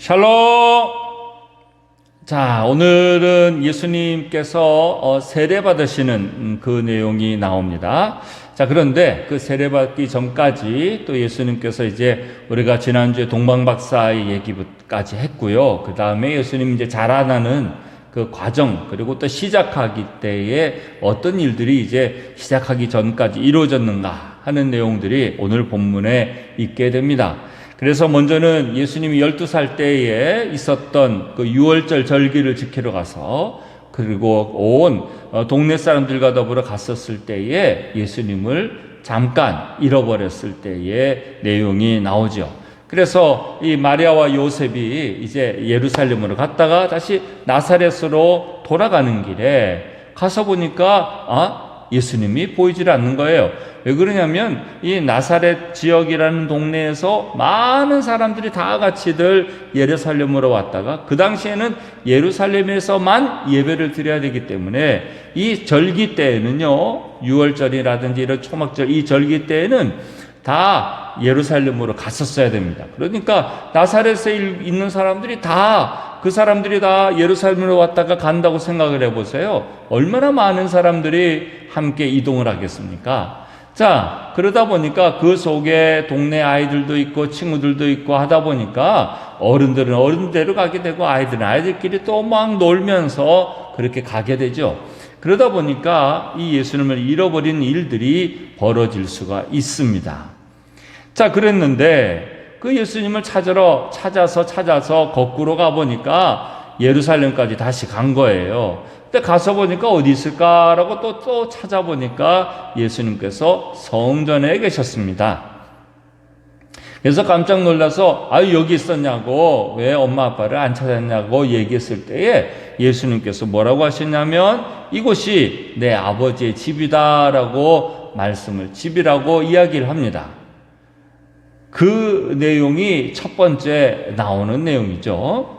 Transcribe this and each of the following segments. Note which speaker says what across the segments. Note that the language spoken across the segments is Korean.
Speaker 1: 샬롬! 자, 오늘은 예수님께서 세례 받으시는 그 내용이 나옵니다. 자, 그런데 그 세례 받기 전까지 또 예수님께서 이제 우리가 지난주에 동방박사의 얘기까지 했고요. 그 다음에 예수님 이제 자라나는 그 과정, 그리고 또 시작하기 때에 어떤 일들이 이제 시작하기 전까지 이루어졌는가 하는 내용들이 오늘 본문에 있게 됩니다. 그래서 먼저는 예수님이 12살 때에 있었던 그 유월절 절기를 지키러 가서 그리고 온 동네 사람들과 더불어 갔었을 때에 예수님을 잠깐 잃어버렸을 때의 내용이 나오죠. 그래서 이 마리아와 요셉이 이제 예루살렘으로 갔다가 다시 나사렛으로 돌아가는 길에 가서 보니까 예수님이 보이질 않는 거예요. 왜 그러냐면 이 나사렛 지역이라는 동네에서 많은 사람들이 다 같이들 예루살렘으로 왔다가 그 당시에는 예루살렘에서만 예배를 드려야 되기 때문에 이 절기 때에는요, 유월절이라든지 이런 초막절 이 절기 때에는 다 예루살렘으로 갔었어야 됩니다. 그러니까 나사렛에 있는 사람들이 그 사람들이 다 예루살렘으로 왔다가 간다고 생각을 해보세요. 얼마나 많은 사람들이 함께 이동을 하겠습니까? 자, 그러다 보니까 그 속에 동네 아이들도 있고 친구들도 있고 하다 보니까 어른들은 어른대로 가게 되고 아이들은 아이들끼리 또 막 놀면서 그렇게 가게 되죠. 그러다 보니까 이 예수님을 잃어버린 일들이 벌어질 수가 있습니다. 자, 그랬는데 그 예수님을 찾아서 거꾸로 가보니까 예루살렘까지 다시 간 거예요. 근데 가서 보니까 어디 있을까라고 또 찾아보니까 예수님께서 성전에 계셨습니다. 그래서 깜짝 놀라서 여기 있었냐고, 왜 엄마 아빠를 안 찾았냐고 얘기했을 때에 예수님께서 뭐라고 하셨냐면 이곳이 내 아버지의 집이다라고 집이라고 이야기를 합니다. 그 내용이 첫 번째 나오는 내용이죠.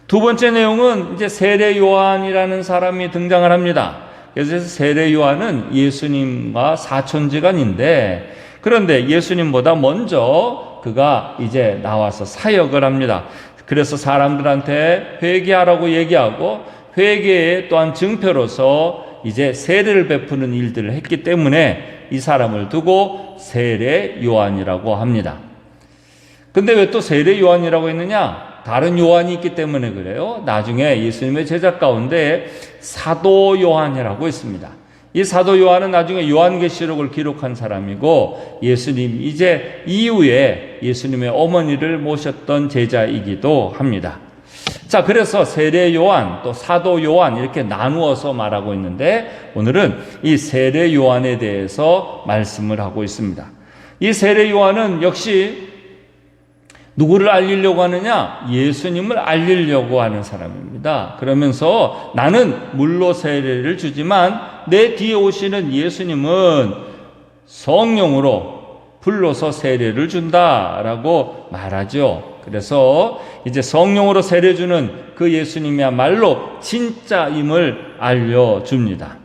Speaker 1: 두 번째 내용은 이제 세례 요한이라는 사람이 등장을 합니다. 그래서 세례 요한은 예수님과 사촌지간인데, 그런데 예수님보다 먼저 그가 이제 나와서 사역을 합니다. 그래서 사람들한테 회개하라고 얘기하고 회개의 또한 증표로서 이제 세례를 베푸는 일들을 했기 때문에 이 사람을 두고 세례 요한이라고 합니다. 근데 왜 또 세례 요한이라고 했느냐? 다른 요한이 있기 때문에 그래요. 나중에 예수님의 제자 가운데 사도 요한이라고 있습니다. 이 사도 요한은 나중에 요한계시록을 기록한 사람이고 예수님 이제 이후에 예수님의 어머니를 모셨던 제자이기도 합니다. 자, 그래서 세례 요한 또 사도 요한 이렇게 나누어서 말하고 있는데 오늘은 이 세례 요한에 대해서 말씀을 하고 있습니다. 이 세례 요한은 역시 누구를 알리려고 하느냐? 예수님을 알리려고 하는 사람입니다. 그러면서 나는 물로 세례를 주지만 내 뒤에 오시는 예수님은 성령으로 불러서 세례를 준다라고 말하죠. 그래서 이제 성령으로 세례 주는 그 예수님이야말로 진짜임을 알려줍니다.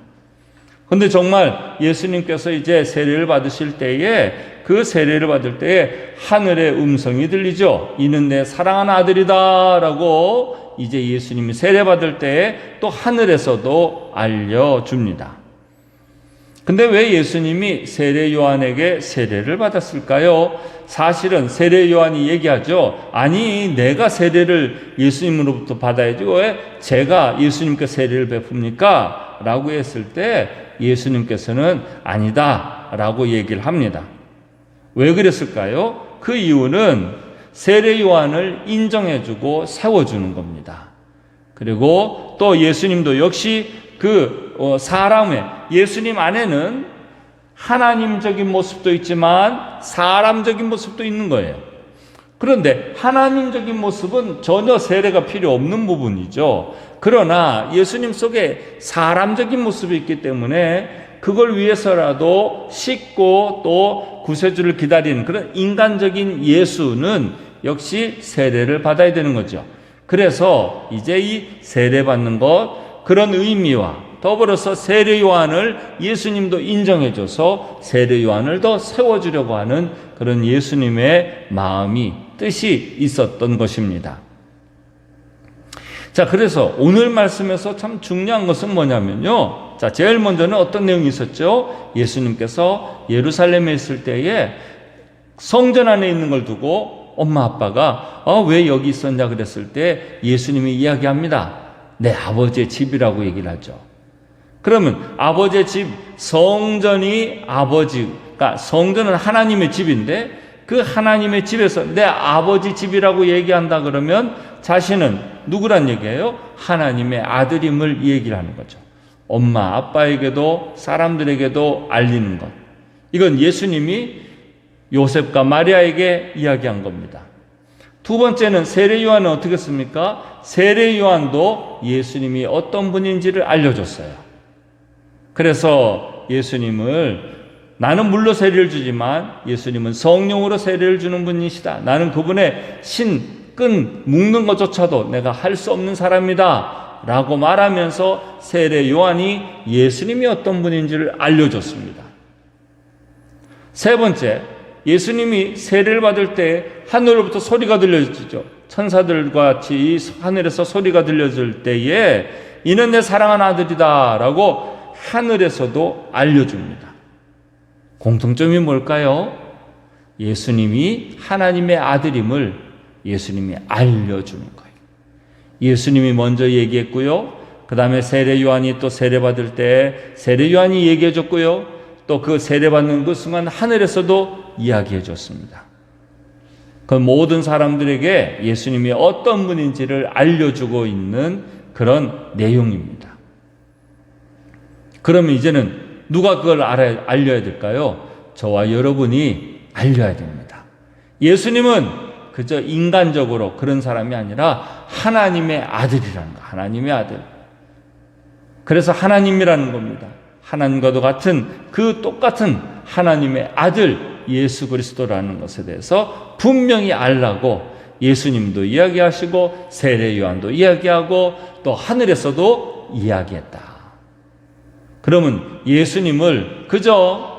Speaker 1: 그런데 정말 예수님께서 이제 세례를 받으실 때에 그 세례를 받을 때에 하늘의 음성이 들리죠. 이는 내 사랑하는 아들이다 라고 이제 예수님이 세례 받을 때에 또 하늘에서도 알려줍니다. 근데 왜 예수님이 세례 요한에게 세례를 받았을까요? 사실은 세례 요한이 얘기하죠. 아니, 내가 세례를 예수님으로부터 받아야지 왜 제가 예수님께 세례를 베풉니까? 라고 했을 때 예수님께서는 아니다 라고 얘기를 합니다. 왜 그랬을까요? 그 이유는 세례 요한을 인정해주고 세워주는 겁니다. 그리고 또 예수님도 역시 사람의 예수님 안에는 하나님적인 모습도 있지만 사람적인 모습도 있는 거예요. 그런데 하나님적인 모습은 전혀 세례가 필요 없는 부분이죠. 그러나 예수님 속에 사람적인 모습이 있기 때문에 그걸 위해서라도 씻고 또 구세주를 기다리는 그런 인간적인 예수는 역시 세례를 받아야 되는 거죠. 그래서 이제 이 세례 받는 것, 그런 의미와 더불어서 세례 요한을 예수님도 인정해줘서 세례 요한을 더 세워주려고 하는 그런 예수님의 마음이, 뜻이 있었던 것입니다. 자, 그래서 오늘 말씀에서 참 중요한 것은 뭐냐면요. 자, 제일 먼저는 어떤 내용이 있었죠? 예수님께서 예루살렘에 있을 때에 성전 안에 있는 걸 두고 엄마 아빠가 왜 여기 있었냐 그랬을 때 예수님이 이야기합니다. 내 아버지의 집이라고 얘기를 하죠. 그러면 아버지의 집, 성전이 그러니까 성전은 하나님의 집인데 그 하나님의 집에서 내 아버지 집이라고 얘기한다 그러면 자신은 누구란 얘기예요? 하나님의 아들임을 얘기를 하는 거죠. 엄마, 아빠에게도 사람들에게도 알리는 것. 이건 예수님이 요셉과 마리아에게 이야기한 겁니다. 두 번째는 세례 요한은 어떻게 했습니까? 세례 요한도 예수님이 어떤 분인지를 알려줬어요. 그래서 예수님을 나는 물로 세례를 주지만 예수님은 성령으로 세례를 주는 분이시다. 나는 그분의 끈 묶는 것조차도 내가 할 수 없는 사람이다 라고 말하면서 세례 요한이 예수님이 어떤 분인지를 알려줬습니다. 세 번째, 예수님이 세례를 받을 때 하늘로부터 소리가 들려지죠. 천사들과 같이 하늘에서 소리가 들려질 때에 이는 내 사랑하는 아들이다 라고 하늘에서도 알려줍니다. 공통점이 뭘까요? 예수님이 하나님의 아들임을 예수님이 알려주는 거예요. 예수님이 먼저 얘기했고요. 그 다음에 세례 요한이 또 세례 받을 때 세례 요한이 얘기해 줬고요. 또 그 세례 받는 그 순간 하늘에서도 이야기해 줬습니다. 그 모든 사람들에게 예수님이 어떤 분인지를 알려주고 있는 그런 내용입니다. 그러면 이제는 누가 그걸 알려야 될까요? 저와 여러분이 알려야 됩니다. 예수님은 그저 인간적으로 그런 사람이 아니라 하나님의 아들이라는 거, 하나님의 아들. 그래서 하나님이라는 겁니다. 하나님과도 같은 그 똑같은 하나님의 아들 예수 그리스도라는 것에 대해서 분명히 알라고 예수님도 이야기하시고 세례 요한도 이야기하고 또 하늘에서도 이야기했다. 그러면 예수님을 그저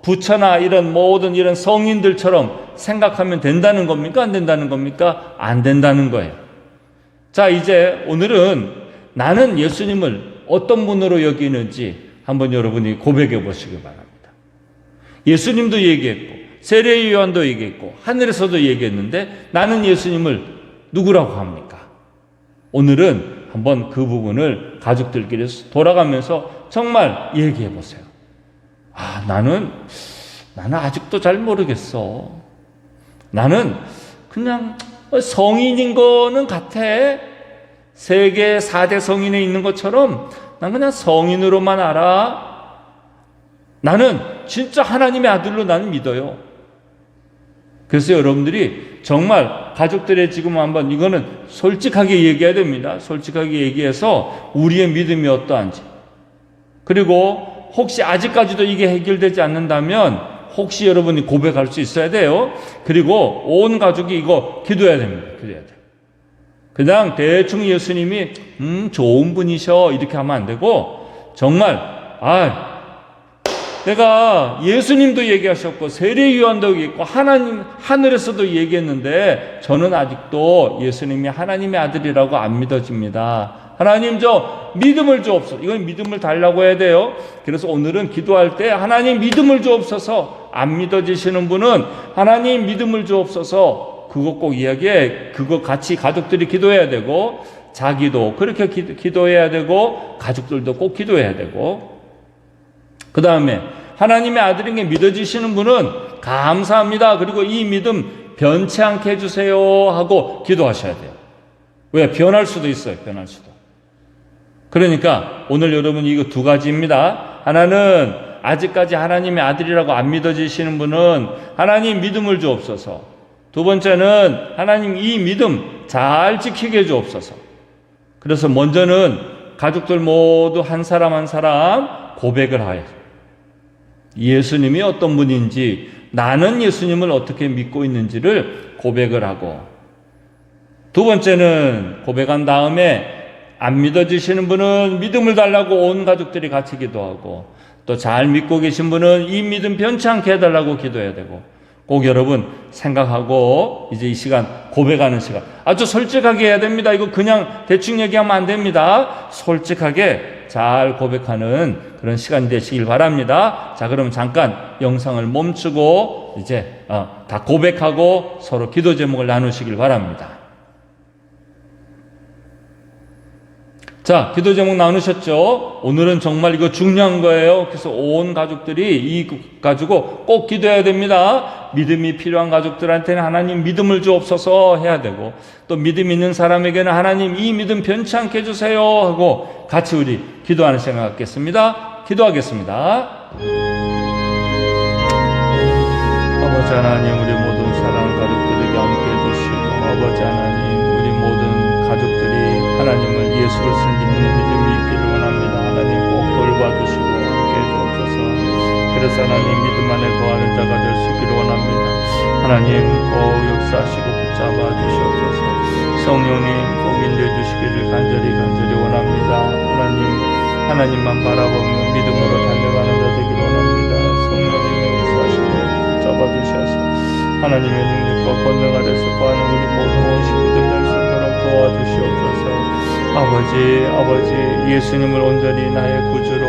Speaker 1: 부처나 이런 모든 이런 성인들처럼 생각하면 된다는 겁니까? 안 된다는 겁니까? 안 된다는 거예요. 자, 이제 오늘은 나는 예수님을 어떤 분으로 여기는지 한번 여러분이 고백해 보시기 바랍니다. 예수님도 얘기했고 세례 요한도 얘기했고 하늘에서도 얘기했는데 나는 예수님을 누구라고 합니까? 오늘은 한번 그 부분을 가족들끼리 돌아가면서 정말 얘기해 보세요. 나는 아직도 잘 모르겠어. 나는 그냥 성인인 거는 같아. 세계 4대 성인에 있는 것처럼 난 그냥 성인으로만 알아. 나는 진짜 하나님의 아들로 나는 믿어요. 그래서 여러분들이 정말 가족들의 지금 한번 이거는 솔직하게 얘기해야 됩니다. 솔직하게 얘기해서 우리의 믿음이 어떠한지. 그리고 혹시 아직까지도 이게 해결되지 않는다면 혹시 여러분이 고백할 수 있어야 돼요. 그리고 온 가족이 이거 기도해야 됩니다. 기도해야 돼요. 그냥 대충 예수님이 좋은 분이셔 이렇게 하면 안 되고 정말 내가 예수님도 얘기하셨고 세례 요한도 얘기했고 하나님 하늘에서도 얘기했는데 저는 아직도 예수님이 하나님의 아들이라고 안 믿어집니다. 하나님 저 믿음을 주옵소서. 이건 믿음을 달라고 해야 돼요. 그래서 오늘은 기도할 때 하나님 믿음을 주옵소서. 안 믿어지시는 분은 하나님 믿음을 주옵소서. 그거 꼭 이야기해. 그거 같이 가족들이 기도해야 되고 자기도 그렇게 기도해야 되고 가족들도 꼭 기도해야 되고 그 다음에 하나님의 아들인 게 믿어지시는 분은 감사합니다. 그리고 이 믿음 변치 않게 해주세요 하고 기도하셔야 돼요. 왜? 변할 수도 있어요. 변할 수도. 그러니까 오늘 여러분 이거 두 가지입니다. 하나는 아직까지 하나님의 아들이라고 안 믿어지시는 분은 하나님 믿음을 주옵소서. 두 번째는 하나님 이 믿음 잘 지키게 해주옵소서. 그래서 먼저는 가족들 모두 한 사람 한 사람 고백을 하여 예수님이 어떤 분인지 나는 예수님을 어떻게 믿고 있는지를 고백을 하고 두 번째는 고백한 다음에 안 믿어지시는 분은 믿음을 달라고 온 가족들이 같이 기도하고 또 잘 믿고 계신 분은 이 믿음 변치 않게 해달라고 기도해야 되고 꼭 여러분 생각하고 이제 이 시간 고백하는 시간 아주 솔직하게 해야 됩니다. 이거 그냥 대충 얘기하면 안 됩니다. 솔직하게 잘 고백하는 그런 시간이 되시길 바랍니다. 자, 그럼 잠깐 영상을 멈추고 이제 다 고백하고 서로 기도 제목을 나누시길 바랍니다. 자, 기도 제목 나누셨죠? 오늘은 정말 이거 중요한 거예요. 그래서 온 가족들이 이 가지고 꼭 기도해야 됩니다. 믿음이 필요한 가족들한테는 하나님 믿음을 주옵소서 해야 되고, 또 믿음 있는 사람에게는 하나님 이 믿음 변치 않게 해주세요 하고 같이 우리 기도하는 시간 갖겠습니다. 기도하겠습니다. 아버지 하나님, 우리 모든 사랑하는 가족들에게 함께 해주시고, 아버지 하나님, 우리 모든 가족들이 하나님을 예수 그리스도를 믿는 믿음이 있기를 원합니다. 하나님 꼭 돌봐주시고 함께 해주옵소서. 그래서 하나님 믿음 안에 거하는 자가 될 수 있기를 원합니다. 하나님 꼭 역사하시고 붙잡아 주시옵소서. 성령님 꼭 인도해 주시기를 간절히 원합니다. 하나님만 바라보며 믿음으로 달려가는 자 되기를 원합니다. 성령님의 역사하시고 붙잡아 주셔서 하나님의 능력과 권능 아래서 거하는 우리 모든 식구들 될 수 있도록 도와주시옵소서. 아버지 예수님을 온전히 나의 구주로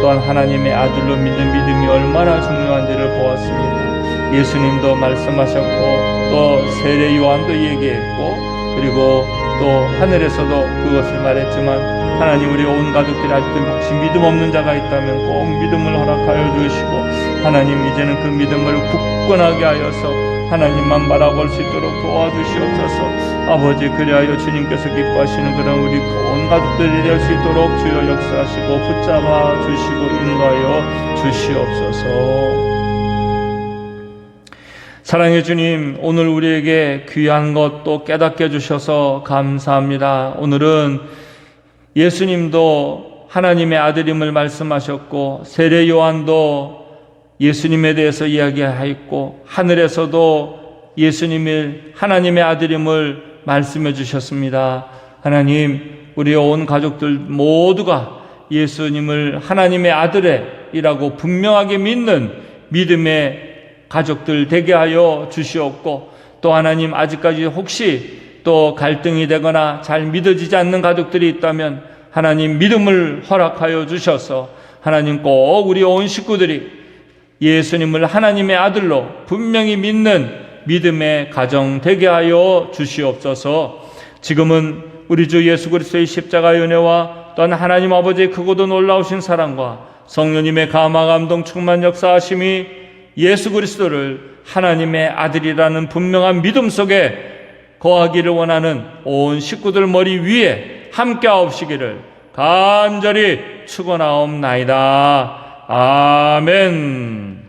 Speaker 1: 또한 하나님의 아들로 믿는 믿음이 얼마나 중요한지를 보았습니다. 예수님도 말씀하셨고 또 세례 요한도 얘기했고 그리고 또 하늘에서도 그것을 말했지만 하나님 우리 온 가족들이 아직도 혹시 믿음 없는 자가 있다면 꼭 믿음을 허락하여 주시고 하나님 이제는 그 믿음을 굳건하게 하여서 하나님만 바라볼 수 있도록 도와주시옵소서. 아버지 그리하여 주님께서 기뻐하시는 그런 우리 온 가족들이 될 수 있도록 주여 역사하시고 붙잡아 주시고 인도하여 주시옵소서. 사랑의 주님, 오늘 우리에게 귀한 것도 깨닫게 해주셔서 감사합니다. 오늘은 예수님도 하나님의 아들임을 말씀하셨고 세례 요한도 예수님에 대해서 이야기하였고 하늘에서도 예수님을 하나님의 아들임을 말씀해 주셨습니다. 하나님, 우리 온 가족들 모두가 예수님을 하나님의 아들이라고 분명하게 믿는 믿음의 가족들 되게 하여 주시옵고 또 하나님 아직까지 혹시 또 갈등이 되거나 잘 믿어지지 않는 가족들이 있다면 하나님 믿음을 허락하여 주셔서 하나님 꼭 우리 온 식구들이 예수님을 하나님의 아들로 분명히 믿는 믿음의 가정 되게 하여 주시옵소서. 지금은 우리 주 예수 그리스도의 십자가의 은혜와 또한 하나님 아버지의 크고도 놀라우신 사랑과 성령님의 감화 감동 충만 역사하심이 예수 그리스도를 하나님의 아들이라는 분명한 믿음 속에 거하기를 원하는 온 식구들 머리 위에 함께 하옵시기를 간절히 축원하옵나이다. 아멘.